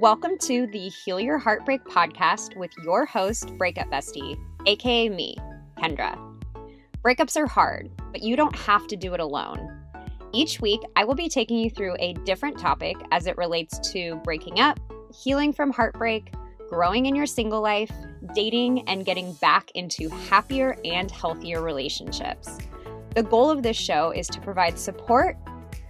Welcome to the Heal Your Heartbreak podcast with your host, Breakup Bestie, aka me, Kendra. Breakups are hard, but you don't have to do it alone. Each week, I will be taking you through a different topic as it relates to breaking up, healing from heartbreak, growing in your single life, dating, and getting back into happier and healthier relationships. The goal of this show is to provide support,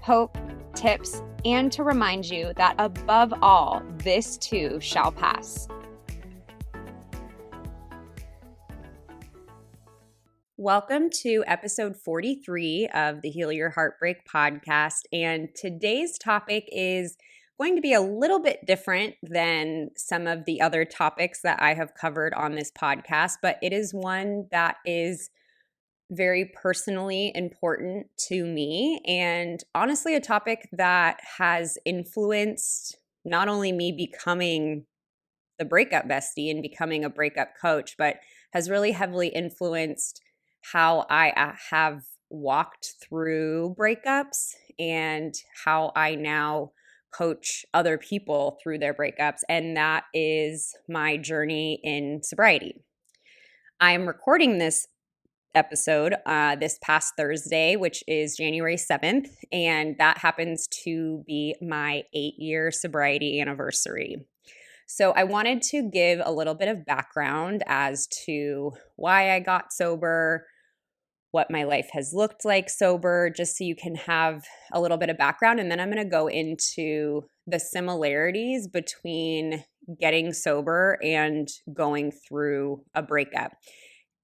hope, tips, and to remind you that above all, this too shall pass. Welcome to episode 43 of the Heal Your Heartbreak podcast. And today's topic is going to be a little bit different than some of the other topics that I have covered on this podcast, but it is one that is very personally important to me, and honestly a topic that has influenced not only me becoming the breakup bestie and becoming a breakup coach, but has really heavily influenced how I have walked through breakups and how I now coach other people through their breakups, and that is my journey in sobriety. I am recording this episode this past Thursday, which is January 7th, and that happens to be my 8-year sobriety anniversary. So I wanted to give a little bit of background as to why I got sober, what my life has looked like sober, just so you can have a little bit of background, and then I'm going to go into the similarities between getting sober and going through a breakup.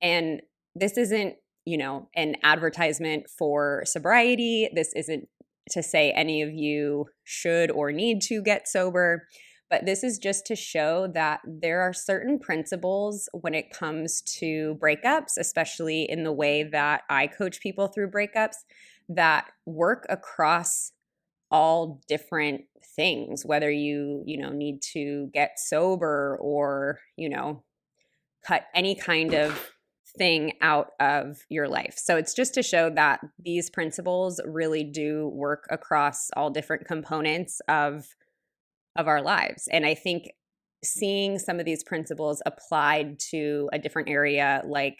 And this isn't, an advertisement for sobriety. This isn't to say any of you should or need to get sober, but this is just to show that there are certain principles when it comes to breakups, especially in the way that I coach people through breakups, that work across all different things, whether you need to get sober or, cut any kind of thing out of your life. So it's just to show that these principles really do work across all different components of our lives. And I think seeing some of these principles applied to a different area, like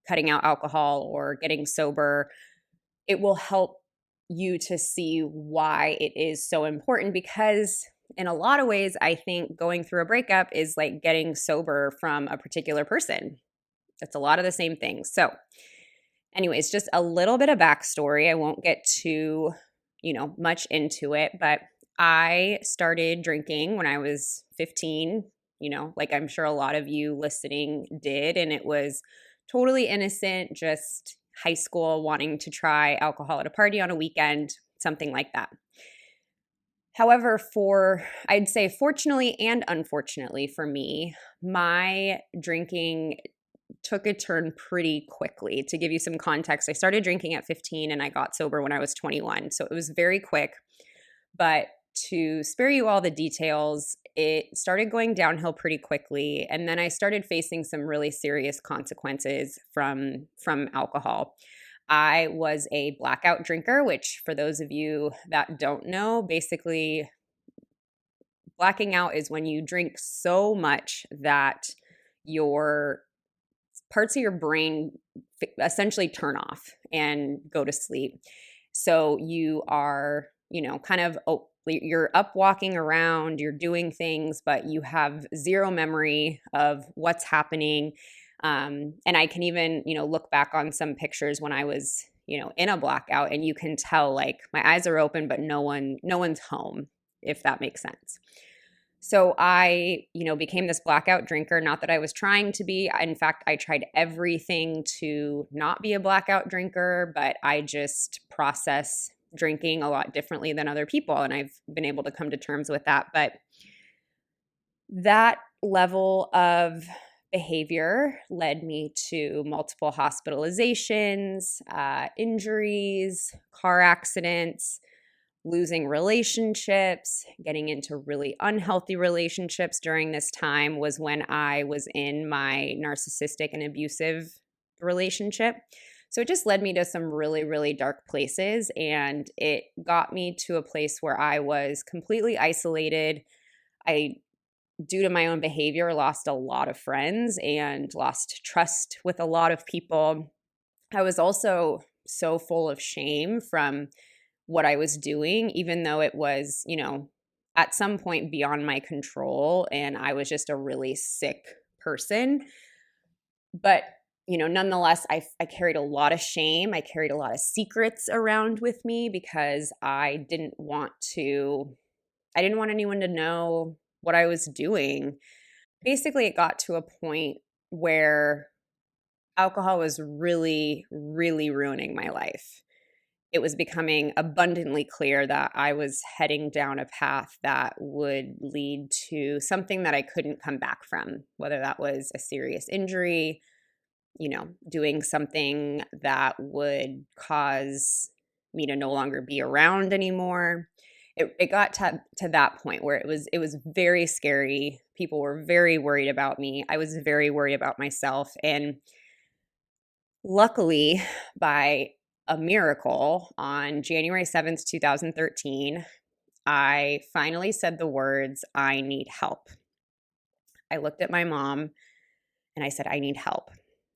cutting out alcohol or getting sober, it will help you to see why it is so important, because in a lot of ways, I think going through a breakup is like getting sober from a particular person. It's a lot of the same things. So anyways, just a little bit of backstory. I won't get too, much into it, but I started drinking when I was 15, like I'm sure a lot of you listening did. And it was totally innocent, just high school, wanting to try alcohol at a party on a weekend, something like that. However, I'd say fortunately and unfortunately for me, my drinking took a turn pretty quickly. To give you some context, I started drinking at 15 and I got sober when I was 21. So it was very quick. But to spare you all the details, it started going downhill pretty quickly. And then I started facing some really serious consequences from alcohol. I was a blackout drinker, which for those of you that don't know, basically blacking out is when you drink so much that your parts of your brain essentially turn off and go to sleep. So you are, you're up walking around, you're doing things, but you have zero memory of what's happening. And I can even, look back on some pictures when I was, in a blackout, and you can tell like my eyes are open, but no one's home, if that makes sense. So I, became this blackout drinker. Not that I was trying to be. In fact, I tried everything to not be a blackout drinker, but I just process drinking a lot differently than other people. And I've been able to come to terms with that. But that level of behavior led me to multiple hospitalizations, injuries, car accidents, losing relationships, getting into really unhealthy relationships. During this time was when I was in my narcissistic and abusive relationship. So it just led me to some really, really dark places, and it got me to a place where I was completely isolated. I, due to my own behavior, lost a lot of friends and lost trust with a lot of people. I was also so full of shame from what I was doing, even though it was, at some point beyond my control and I was just a really sick person. But, nonetheless, I carried a lot of shame. I carried a lot of secrets around with me because I didn't want anyone to know what I was doing. Basically, it got to a point where alcohol was really, really ruining my life. It was becoming abundantly clear that I was heading down a path that would lead to something that I couldn't come back from, whether that was a serious injury, doing something that would cause me to no longer be around anymore. It got to that point where it was very scary. People were very worried about me. I was very worried about myself. And luckily, by a miracle, on January 7th, 2013, I finally said the words, "I need help." I looked at my mom and I said, "I need help."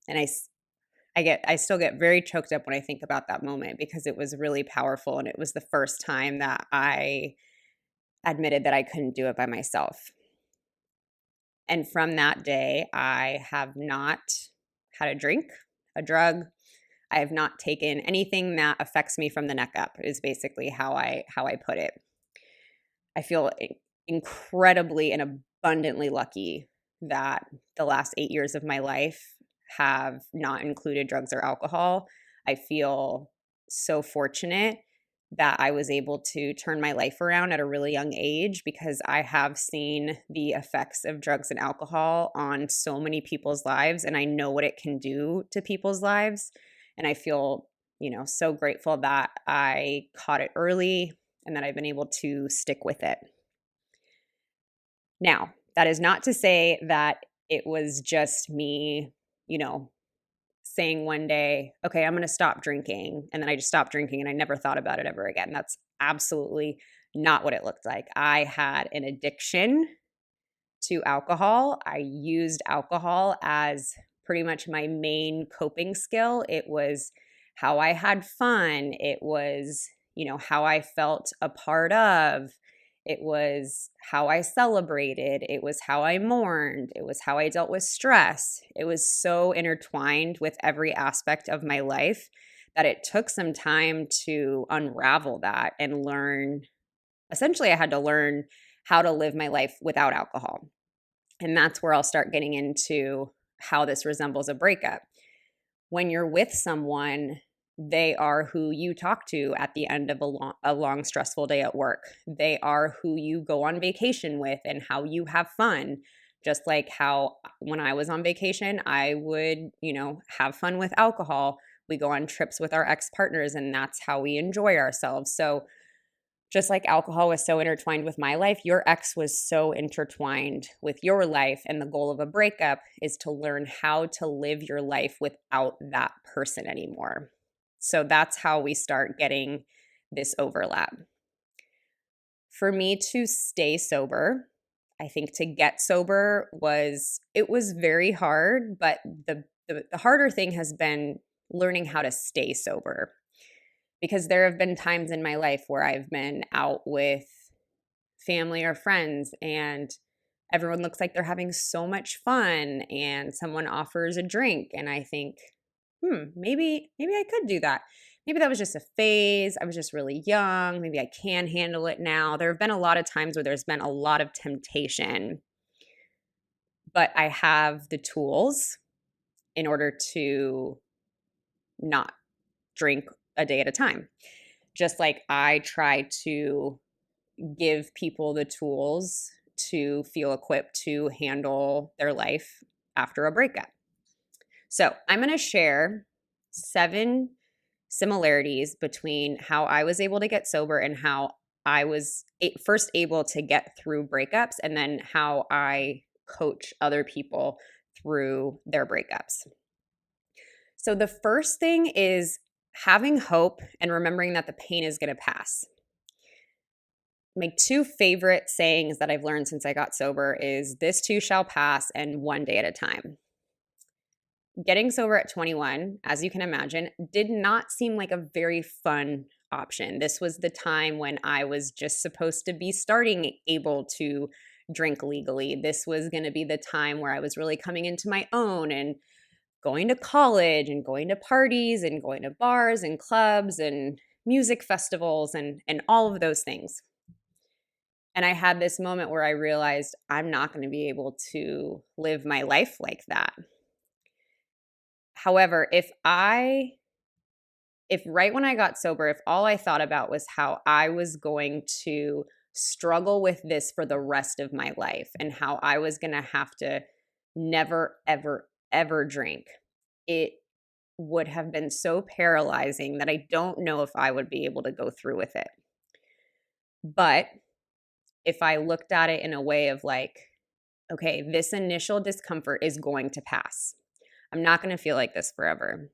And I still get very choked up when I think about that moment because it was really powerful and it was the first time that I admitted that I couldn't do it by myself. And from that day, I have not had a drink, a drug. I have not taken anything that affects me from the neck up, is basically how I put it. I feel incredibly and abundantly lucky that the last 8 years of my life have not included drugs or alcohol. I feel so fortunate that I was able to turn my life around at a really young age because I have seen the effects of drugs and alcohol on so many people's lives, and I know what it can do to people's lives. And I feel, so grateful that I caught it early and that I've been able to stick with it. Now, that is not to say that it was just me, saying one day, okay, I'm going to stop drinking. And then I just stopped drinking and I never thought about it ever again. That's absolutely not what it looked like. I had an addiction to alcohol. I used alcohol as pretty much my main coping skill. It was how I had fun. It was, how I felt a part of. It was how I celebrated. It was how I mourned. It was how I dealt with stress. It was so intertwined with every aspect of my life that it took some time to unravel that and learn. Essentially, I had to learn how to live my life without alcohol. And that's where I'll start getting into how this resembles a breakup. When you're with someone, they are who you talk to at the end of a long stressful day at work. They are who you go on vacation with and how you have fun. Just like how when I was on vacation, I would, have fun with alcohol. We go on trips with our ex-partners and that's how we enjoy ourselves. So just like alcohol was so intertwined with my life, your ex was so intertwined with your life. And the goal of a breakup is to learn how to live your life without that person anymore. So that's how we start getting this overlap. For me to stay sober, I think to get sober was very hard, but the harder thing has been learning how to stay sober. Because there have been times in my life where I've been out with family or friends and everyone looks like they're having so much fun and someone offers a drink and I think, maybe I could do that. Maybe that was just a phase. I was just really young. Maybe I can handle it now. There have been a lot of times where there's been a lot of temptation, but I have the tools in order to not drink a day at a time. Just like I try to give people the tools to feel equipped to handle their life after a breakup. So I'm going to share 7 similarities between how I was able to get sober and how I was first able to get through breakups, and then how I coach other people through their breakups. So the first thing is having hope and remembering that the pain is going to pass. my two favorite sayings that I've learned since I got sober is this too shall pass and one day at a time. Getting sober at 21, as you can imagine, did not seem like a very fun option. This was the time when I was just supposed to be starting able to drink legally. This was going to be the time where I was really coming into my own and going to college and going to parties and going to bars and clubs and music festivals and all of those things. And I had this moment where I realized I'm not going to be able to live my life like that. However, if right when I got sober, if all I thought about was how I was going to struggle with this for the rest of my life and how I was going to have to never, ever, ever drink, it would have been so paralyzing that I don't know if I would be able to go through with it. But if I looked at it in a way of like, okay, this initial discomfort is going to pass. I'm not going to feel like this forever.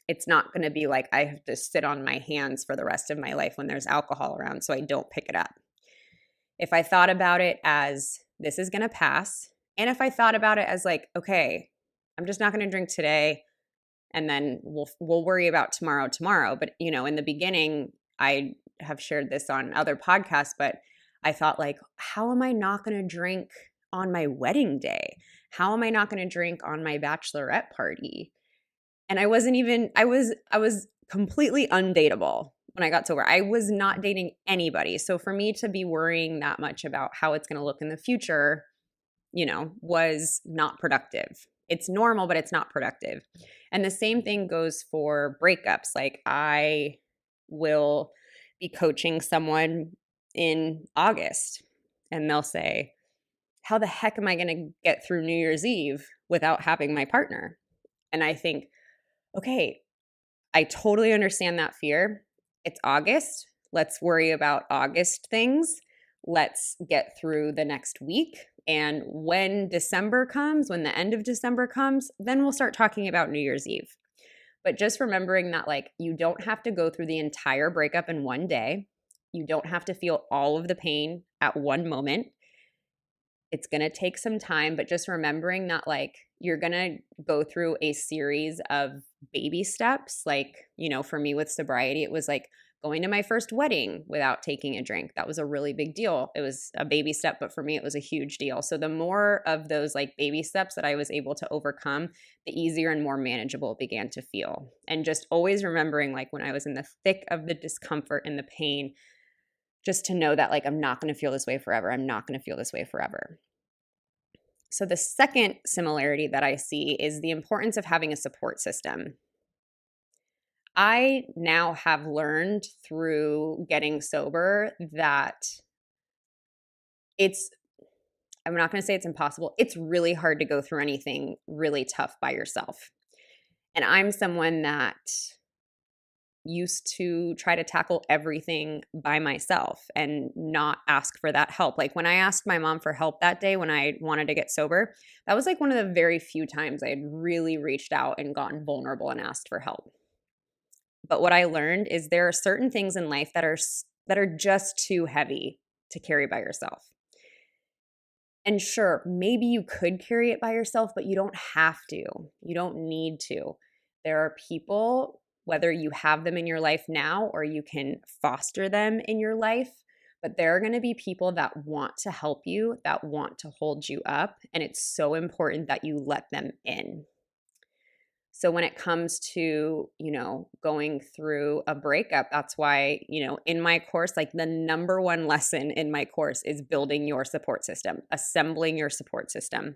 It's not going to be like I have to sit on my hands for the rest of my life when there's alcohol around so I don't pick it up. If I thought about it as this is going to pass, and if I thought about it as like, okay, I'm just not going to drink today and then we'll worry about tomorrow. But, in the beginning, I have shared this on other podcasts, but I thought like, how am I not going to drink on my wedding day? How am I not going to drink on my bachelorette party? And I was completely undateable when I got sober. I was not dating anybody. So for me to be worrying that much about how it's going to look in the future, was not productive. It's normal, but it's not productive. And the same thing goes for breakups. Like I will be coaching someone in August and they'll say, how the heck am I going to get through New Year's Eve without having my partner? And I think, okay, I totally understand that fear. It's August. Let's worry about August things. Let's get through the next week. And when December comes, when the end of December comes, then we'll start talking about New Year's Eve. But just remembering that, like, you don't have to go through the entire breakup in one day. You don't have to feel all of the pain at one moment. It's going to take some time, but just remembering that, like, you're going to go through a series of baby steps. Like, for me with sobriety, it was like going to my first wedding without taking a drink. That was a really big deal. It was a baby step, but for me, it was a huge deal. So the more of those like baby steps that I was able to overcome, the easier and more manageable it began to feel. And just always remembering, like, when I was in the thick of the discomfort and the pain, just to know that, like, I'm not going to feel this way forever. I'm not going to feel this way forever. So the second similarity that I see is the importance of having a support system. I now have learned through getting sober that I'm not going to say it's impossible. It's really hard to go through anything really tough by yourself. And I'm someone that used to try to tackle everything by myself and not ask for that help. Like when I asked my mom for help that day when I wanted to get sober, that was like one of the very few times I had really reached out and gotten vulnerable and asked for help. But what I learned is there are certain things in life that are just too heavy to carry by yourself. And sure, maybe you could carry it by yourself, but you don't have to. You don't need to. There are people, whether you have them in your life now or you can foster them in your life, but there are going to be people that want to help you, that want to hold you up, and it's so important that you let them in. So when it comes to, going through a breakup, that's why, in my course, like the number one lesson in my course is building your support system, assembling your support system,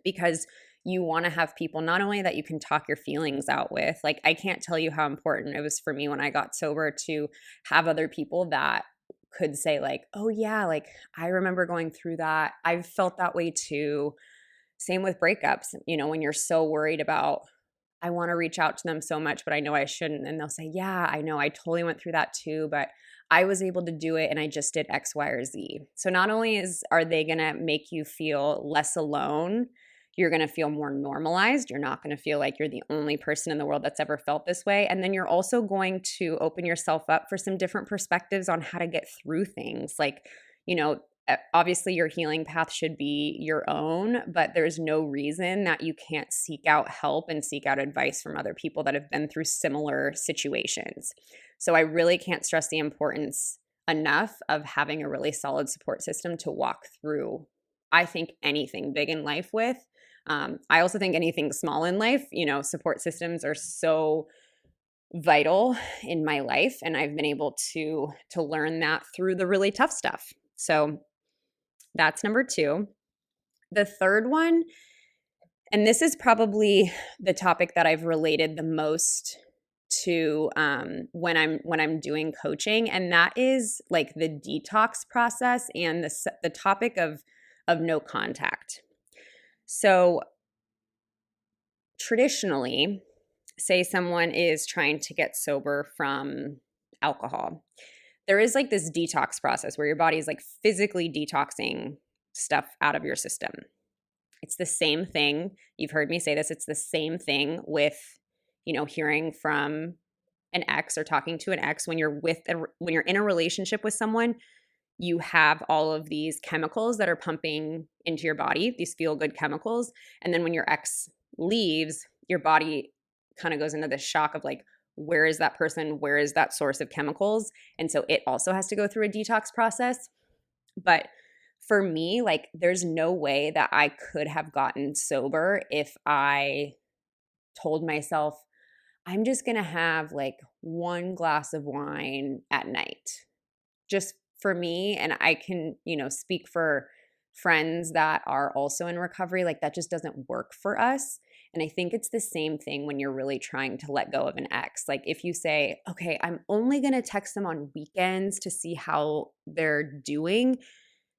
because you want to have people not only that you can talk your feelings out with. Like, I can't tell you how important it was for me when I got sober to have other people that could say like, oh yeah, like I remember going through that. I've felt that way too. Same with breakups, when you're so worried about, I want to reach out to them so much, but I know I shouldn't. And they'll say, yeah, I know, I totally went through that too, but I was able to do it and I just did X, Y, or Z. So not only are they going to make you feel less alone, You're going to feel more normalized. You're not going to feel like you're the only person in the world that's ever felt this way. And then you're also going to open yourself up for some different perspectives on how to get through things. Like, obviously your healing path should be your own, but there's no reason that you can't seek out help and seek out advice from other people that have been through similar situations. So I really can't stress the importance enough of having a really solid support system to walk through, I think, anything big in life with. I also think anything small in life, support systems are so vital in my life, and I've been able to learn that through the really tough stuff. So that's number 2. The third one, and this is probably the topic that I've related the most to when I'm doing coaching, and that is like the detox process and the topic of no contact. So traditionally, say someone is trying to get sober from alcohol, there is like this detox process where your body is like physically detoxing stuff out of your system. It's the same thing. You've heard me say this. It's the same thing with, hearing from an ex or talking to an ex. When you're in a relationship with someone, you have all of these chemicals that are pumping into your body, these feel-good chemicals. And then when your ex leaves, your body kind of goes into this shock of like, where is that person? Where is that source of chemicals? And so it also has to go through a detox process. But for me, like, there's no way that I could have gotten sober if I told myself, I'm just going to have like one glass of wine at night. Just for me, and I can, speak for friends that are also in recovery, like that just doesn't work for us. And I think it's the same thing when you're really trying to let go of an ex. Like if you say, okay, I'm only going to text them on weekends to see how they're doing,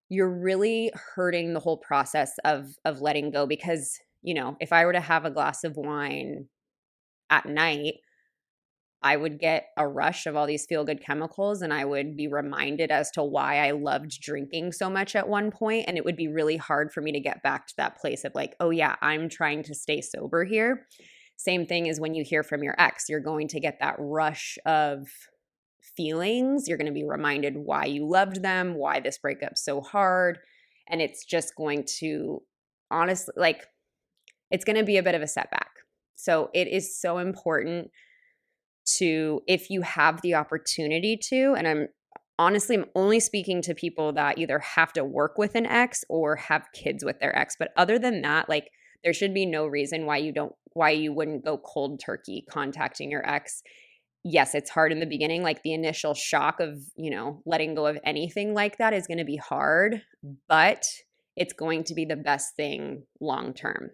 you're really hurting the whole process of letting go. Because, if I were to have a glass of wine at night, I would get a rush of all these feel-good chemicals, and I would be reminded as to why I loved drinking so much at one point, and it would be really hard for me to get back to that place of like, oh yeah, I'm trying to stay sober here. Same thing as when you hear from your ex, you're going to get that rush of feelings. You're going to be reminded why you loved them, why this breakup's so hard, and it's just going to, honestly, like, it's going to be a bit of a setback. So it is so important to, if you have the opportunity to, and I'm only speaking to people that either have to work with an ex or have kids with their ex. But other than that, like, there should be no reason why you wouldn't go cold turkey contacting your ex. Yes, it's hard in the beginning. Like the initial shock of, letting go of anything like that is going to be hard, but it's going to be the best thing long term.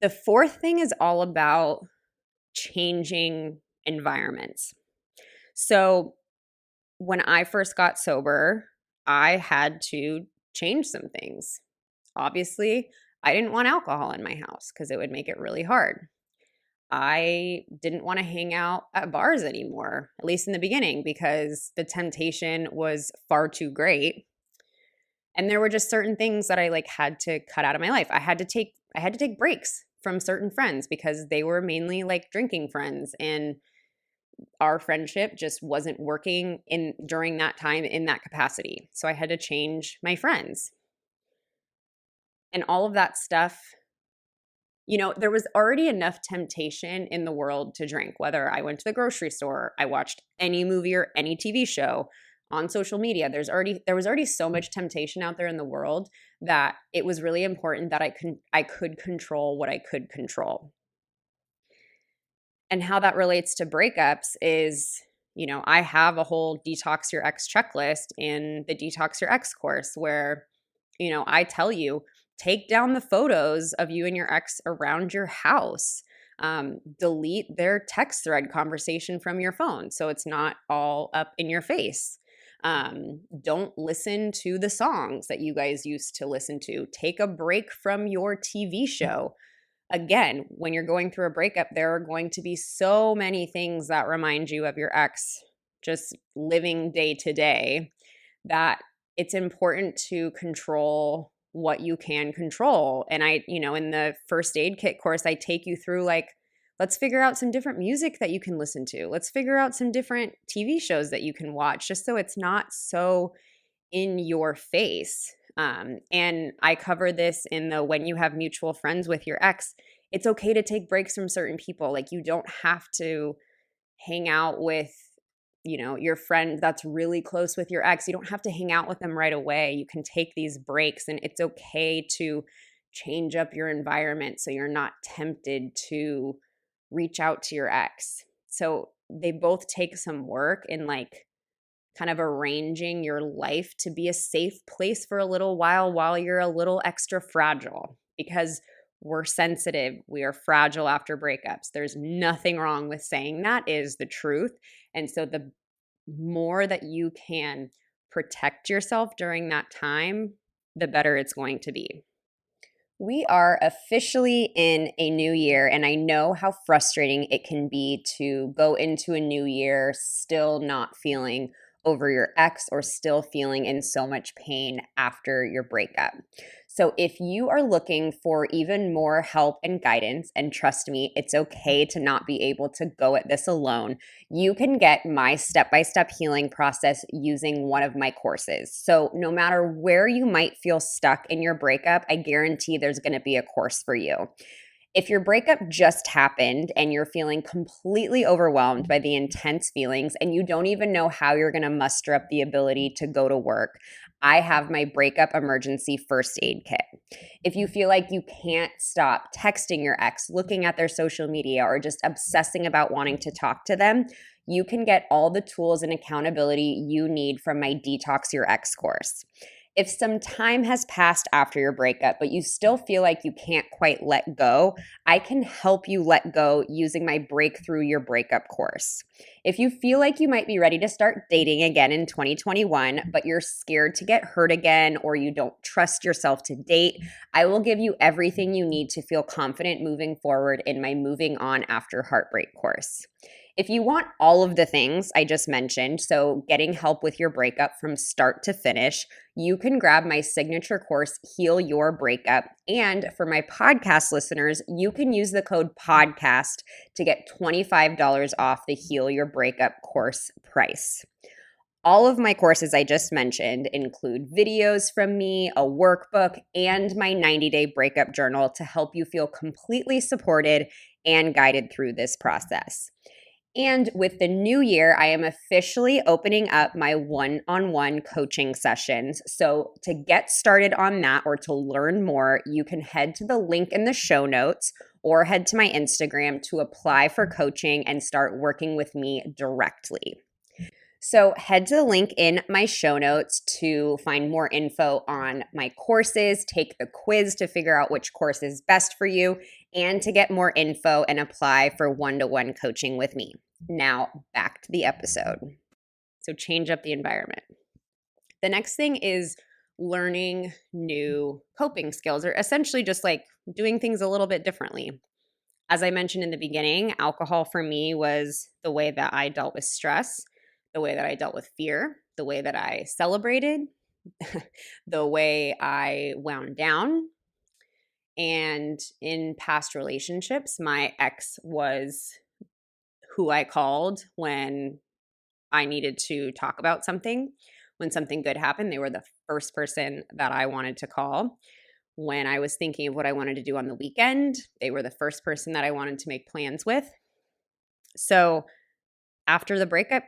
The fourth thing is all about changing environments. So when I first got sober, I had to change some things. Obviously, I didn't want alcohol in my house because it would make it really hard. I didn't want to hang out at bars anymore, at least in the beginning, because the temptation was far too great. And there were just certain things that I had to cut out of my life. I had to take breaks from certain friends because they were mainly like drinking friends, and our friendship just wasn't working during that time in that capacity. So I had to change my friends. And all of that stuff, there was already enough temptation in the world to drink, whether I went to the grocery store, I watched any movie or any TV show, on social media. There was already so much temptation out there in the world that it was really important that I could control what I could control. And how that relates to breakups is, I have a whole Detox Your Ex checklist in the Detox Your Ex course where, I tell you, take down the photos of you and your ex around your house. Delete their text thread conversation from your phone so it's not all up in your face. Don't listen to the songs that you guys used to listen to. Take a break from your TV show. Again, when you're going through a breakup, there are going to be so many things that remind you of your ex just living day to day that it's important to control what you can control. And in the first aid kit course, I take you through like, let's figure out some different music that you can listen to. Let's figure out some different TV shows that you can watch, just so it's not so in your face. And I cover this in the when you have mutual friends with your ex, it's okay to take breaks from certain people. Like, you don't have to hang out with, your friend that's really close with your ex. You don't have to hang out with them right away. You can take these breaks, and it's okay to change up your environment so you're not tempted to reach out to your ex. So they both take some work in like kind of arranging your life to be a safe place for a little while you're a little extra fragile, because we're sensitive, we are fragile after breakups. There's nothing wrong with saying that, is the truth. And so the more that you can protect yourself during that time, the better it's going to be. We are officially in a new year, and I know how frustrating it can be to go into a new year still not feeling over your ex or still feeling in so much pain after your breakup. So, if you are looking for even more help and guidance, and trust me, it's okay to not be able to go at this alone, you can get my step-by-step healing process using one of my courses. So, no matter where you might feel stuck in your breakup, I guarantee there's going to be a course for you. If your breakup just happened and you're feeling completely overwhelmed by the intense feelings and you don't even know how you're going to muster up the ability to go to work, I have my breakup emergency first aid kit. If you feel like you can't stop texting your ex, looking at their social media, or just obsessing about wanting to talk to them, you can get all the tools and accountability you need from my Detox Your Ex course. If some time has passed after your breakup, but you still feel like you can't quite let go, I can help you let go using my Breakthrough Your Breakup course. If you feel like you might be ready to start dating again in 2021, but you're scared to get hurt again, or you don't trust yourself to date, I will give you everything you need to feel confident moving forward in my Moving On After Heartbreak course. If you want all of the things I just mentioned, so getting help with your breakup from start to finish, you can grab my signature course, Heal Your Breakup. And for my podcast listeners, you can use the code PODCAST to get $25 off the Heal Your Breakup course price. All of my courses I just mentioned include videos from me, a workbook, and my 90-day breakup journal to help you feel completely supported and guided through this process. And with the new year, I am officially opening up my one-on-one coaching sessions. So to get started on that, or to learn more, you can head to the link in the show notes or head to my Instagram to apply for coaching and start working with me directly. So head to the link in my show notes to find more info on my courses, take the quiz to figure out which course is best for you, and to get more info and apply for one-to-one coaching with me. Now, back to the episode. So change up the environment. The next thing is learning new coping skills, or essentially just like doing things a little bit differently. As I mentioned in the beginning, alcohol for me was the way that I dealt with stress, the way that I dealt with fear, the way that I celebrated, the way I wound down. And in past relationships, my ex was who I called when I needed to talk about something. When something good happened, they were the first person that I wanted to call. When I was thinking of what I wanted to do on the weekend, they were the first person that I wanted to make plans with. So after the breakup,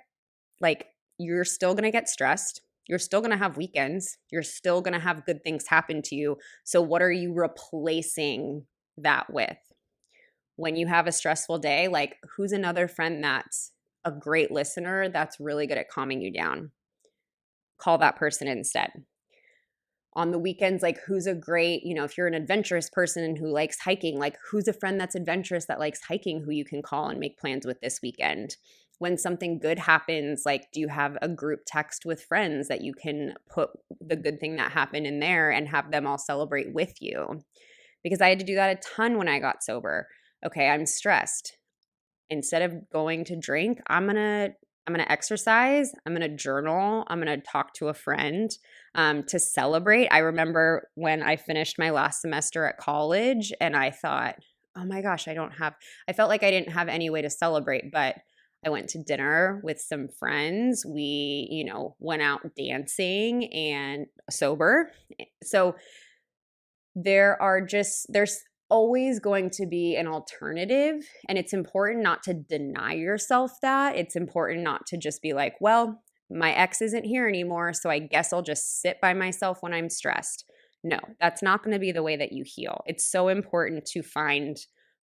like, you're still going to get stressed. You're still going to have weekends. You're still going to have good things happen to you. So what are you replacing that with? When you have a stressful day, like, who's another friend that's a great listener that's really good at calming you down? Call that person instead. On the weekends, like, who's a great, if you're an adventurous person who likes hiking, like, who's a friend that's adventurous that likes hiking who you can call and make plans with this weekend? When something good happens, like, do you have a group text with friends that you can put the good thing that happened in there and have them all celebrate with you? Because I had to do that a ton when I got sober. Okay, I'm stressed. Instead of going to drink, I'm going to I'm going to exercise. I'm going to journal. I'm going to talk to a friend to celebrate. I remember when I finished my last semester at college and I thought, oh my gosh, I felt like I didn't have any way to celebrate, but I went to dinner with some friends. We, went out dancing and sober. So there's always going to be an alternative, and it's important not to deny yourself that. It's important not to just be like, well, my ex isn't here anymore, so I guess I'll just sit by myself when I'm stressed. No, that's not going to be the way that you heal. It's so important to find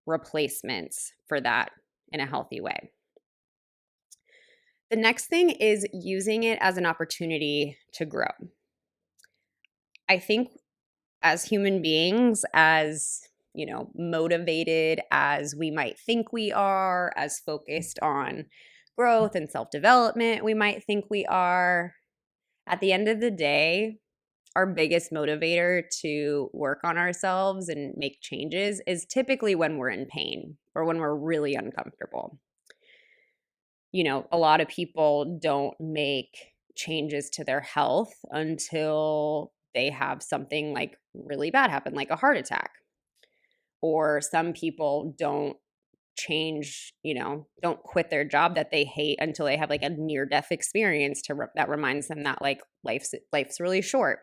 replacements for that in a healthy way. The next thing is using it as an opportunity to grow. I think as human beings, as motivated as we might think we are, as focused on growth and self-development we might think we are, at the end of the day, our biggest motivator to work on ourselves and make changes is typically when we're in pain or when we're really uncomfortable. A lot of people don't make changes to their health until they have something like really bad happen, like a heart attack. Or some people don't don't quit their job that they hate until they have like a near-death experience that reminds them that like life's really short.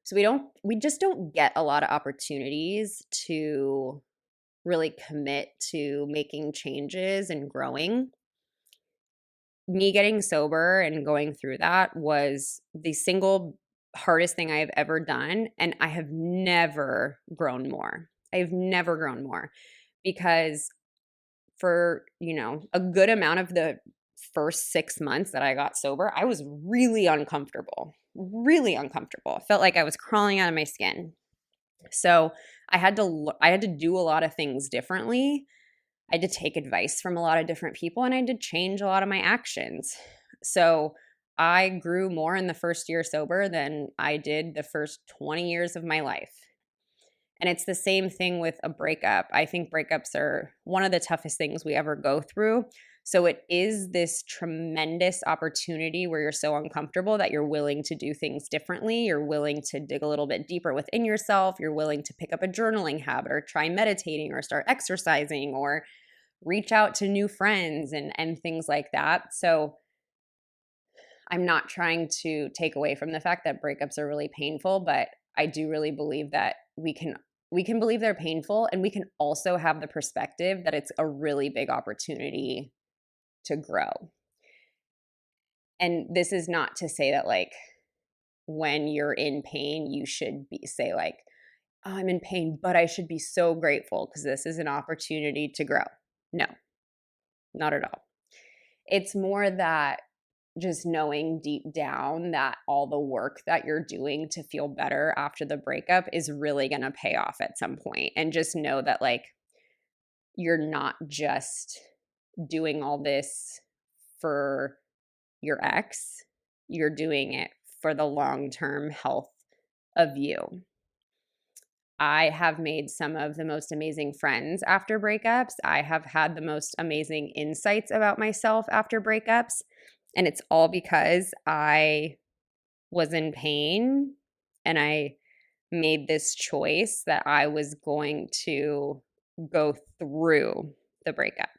So we just don't get a lot of opportunities to really commit to making changes and growing. Me getting sober and going through that was the single hardest thing I have ever done, and I have never grown more. I've never grown more because for, a good amount of the first 6 months that I got sober, I was really uncomfortable, really uncomfortable. I felt like I was crawling out of my skin. So I had to do a lot of things differently. I had to take advice from a lot of different people, and I had to change a lot of my actions. So I grew more in the first year sober than I did the first 20 years of my life. And it's the same thing with a breakup. I think breakups are one of the toughest things we ever go through. So it is this tremendous opportunity where you're so uncomfortable that you're willing to do things differently. You're willing to dig a little bit deeper within yourself. You're willing to pick up a journaling habit or try meditating or start exercising or reach out to new friends and things like that. So I'm not trying to take away from the fact that breakups are really painful, but I do really believe that we can believe they're painful, and we can also have the perspective that it's a really big opportunity to grow. And this is not to say that like when you're in pain, you should say like, oh, I'm in pain, but I should be so grateful because this is an opportunity to grow. No, not at all. It's more that just knowing deep down that all the work that you're doing to feel better after the breakup is really going to pay off at some point. And just know that like you're not just doing all this for your ex, you're doing it for the long-term health of you. I have made some of the most amazing friends after breakups. I have had the most amazing insights about myself after breakups. And it's all because I was in pain and I made this choice that I was going to go through the breakup.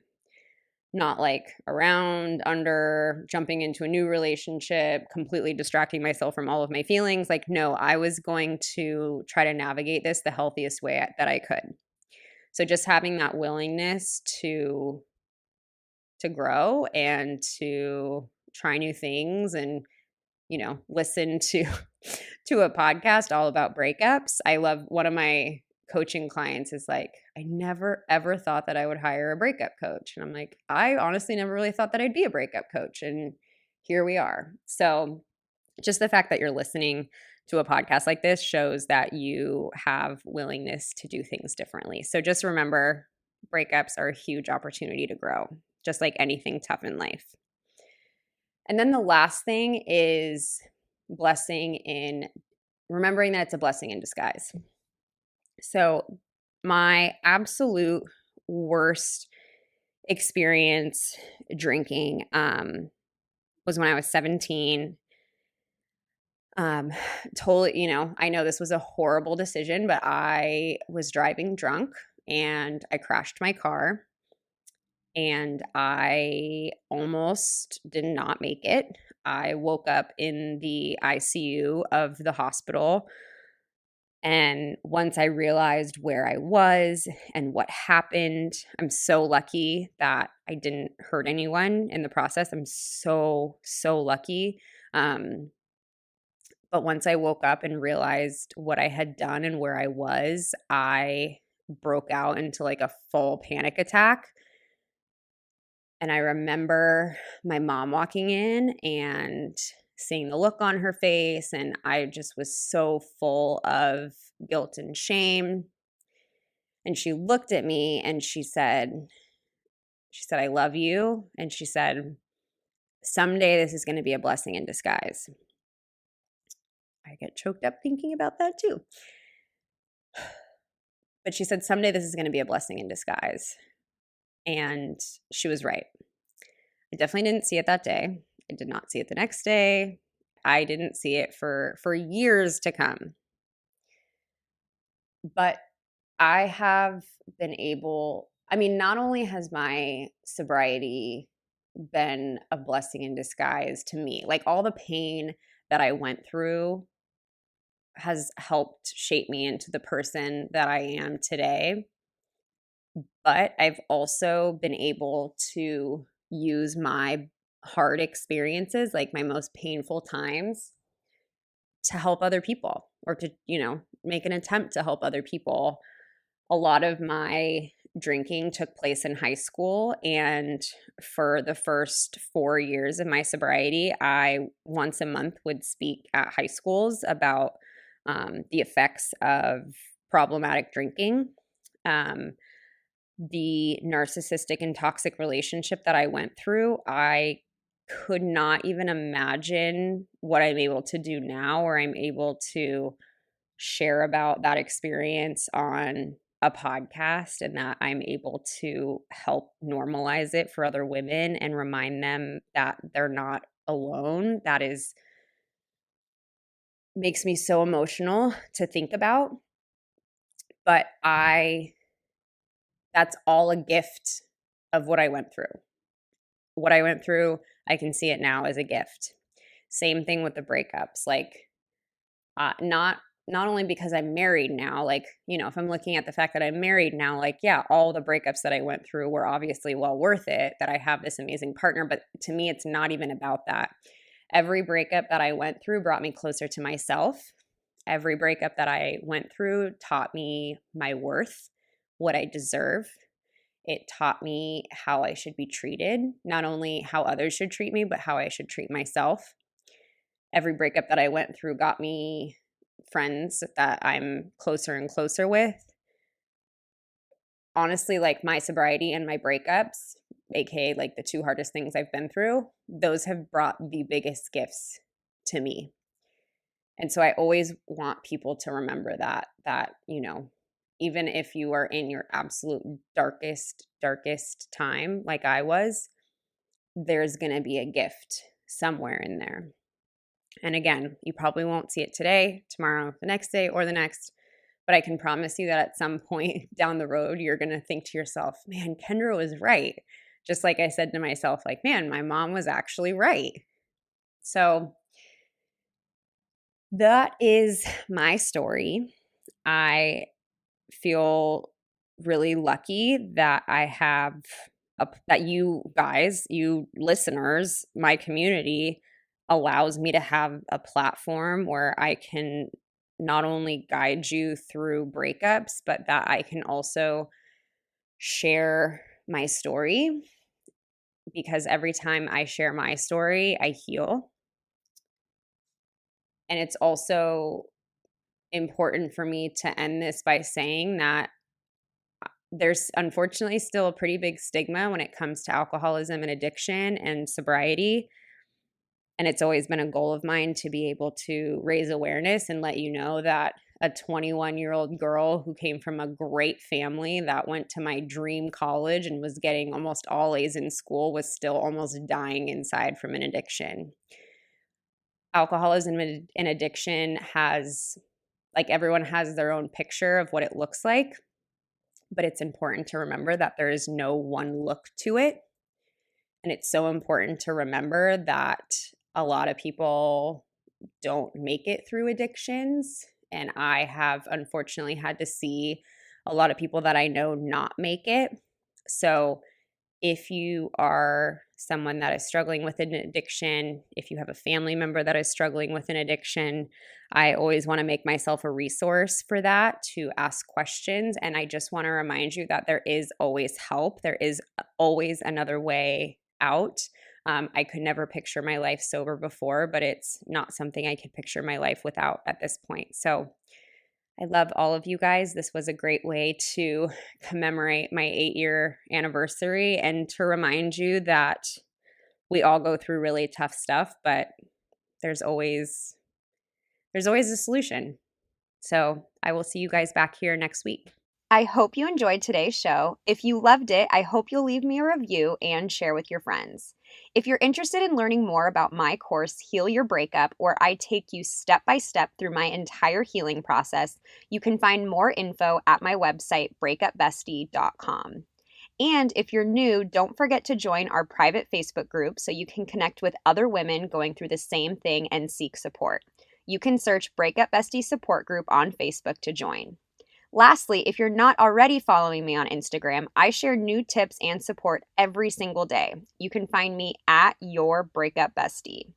Not like around, under, jumping into a new relationship, completely distracting myself from all of my feelings. Like, no, I was going to try to navigate this the healthiest way that I could. So just having that willingness to grow and to try new things and listen to a podcast all about breakups. I love, one of my coaching clients is like, I never ever thought that I would hire a breakup coach. And I'm like, I honestly never really thought that I'd be a breakup coach. And here we are. So just the fact that you're listening to a podcast like this shows that you have willingness to do things differently. So just remember, breakups are a huge opportunity to grow, just like anything tough in life. And then the last thing is remembering that it's a blessing in disguise. So my absolute worst experience drinking, was when I was 17. Totally, I know this was a horrible decision, but I was driving drunk and I crashed my car and I almost did not make it. I woke up in the ICU of the hospital. And once I realized where I was and what happened, I'm so lucky that I didn't hurt anyone in the process. I'm so, so lucky. But once I woke up and realized what I had done and where I was, I broke out into like a full panic attack. And I remember my mom walking in and seeing the look on her face. And I just was so full of guilt and shame. And she looked at me and she said, I love you. And she said, someday this is going to be a blessing in disguise. I get choked up thinking about that too. But she said, someday this is going to be a blessing in disguise. And she was right. I definitely didn't see it that day. I did not see it the next day. I didn't see it for years to come. But I have been able, not only has my sobriety been a blessing in disguise to me, like all the pain that I went through has helped shape me into the person that I am today. But I've also been able to use my hard experiences, like my most painful times, to help other people or to, make an attempt to help other people. A lot of my drinking took place in high school. And for the first 4 years of my sobriety, I once a month would speak at high schools about the effects of problematic drinking. The narcissistic and toxic relationship that I went through, I could not even imagine what I'm able to do now, where I'm able to share about that experience on a podcast and that I'm able to help normalize it for other women and remind them that they're not alone. That makes me so emotional to think about. But that's all a gift of what I went through. What I went through, I can see it now as a gift. Same thing with the breakups. Like, not only because I'm married now, like, if I'm looking at the fact that I'm married now, like, yeah, all the breakups that I went through were obviously well worth it, that I have this amazing partner. But to me, it's not even about that. Every breakup that I went through brought me closer to myself. Every breakup that I went through taught me my worth, what I deserve. It taught me how I should be treated, not only how others should treat me, but how I should treat myself. Every breakup that I went through got me friends that I'm closer and closer with. Honestly, like my sobriety and my breakups, aka like the two hardest things I've been through, those have brought the biggest gifts to me. And so I always want people to remember that, even if you are in your absolute darkest time, like I was, there's going to be a gift somewhere in there. And again, you probably won't see it today, tomorrow, the next day, or the next. But I can promise you that at some point down the road, you're going to think to yourself, man, Kendra was right. Just like I said to myself, like, man, my mom was actually right. So that is my story. I feel really lucky that I have that you guys, you listeners, my community allows me to have a platform where I can not only guide you through breakups, but that I can also share my story, because every time I share my story, I heal. And it's also important for me to end this by saying that there's unfortunately still a pretty big stigma when it comes to alcoholism and addiction and sobriety. And it's always been a goal of mine to be able to raise awareness and let you know that a 21-year-old girl who came from a great family that went to my dream college and was getting almost all A's in school was still almost dying inside from an addiction. Alcoholism and addiction has, like, everyone has their own picture of what it looks like, but it's important to remember that there is no one look to it. And it's so important to remember that a lot of people don't make it through addictions. And I have unfortunately had to see a lot of people that I know not make it. So if you are someone that is struggling with an addiction, if you have a family member that is struggling with an addiction, I always want to make myself a resource for that, to ask questions. And I just want to remind you that there is always help. There is always another way out. I could never picture my life sober before, but it's not something I could picture my life without at this point. So I love all of you guys. This was a great way to commemorate my 8-year anniversary and to remind you that we all go through really tough stuff, but there's always a solution. So I will see you guys back here next week. I hope you enjoyed today's show. If you loved it, I hope you'll leave me a review and share with your friends. If you're interested in learning more about my course, Heal Your Breakup, where I take you step by step through my entire healing process, you can find more info at my website, breakupbestie.com. And if you're new, don't forget to join our private Facebook group so you can connect with other women going through the same thing and seek support. You can search Breakup Bestie Support Group on Facebook to join. Lastly, if you're not already following me on Instagram, I share new tips and support every single day. You can find me at Your Breakup Bestie.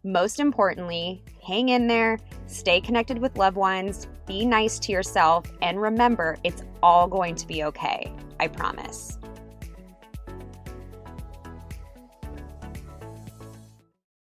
Most importantly, hang in there, stay connected with loved ones, be nice to yourself, and remember, it's all going to be okay. I promise.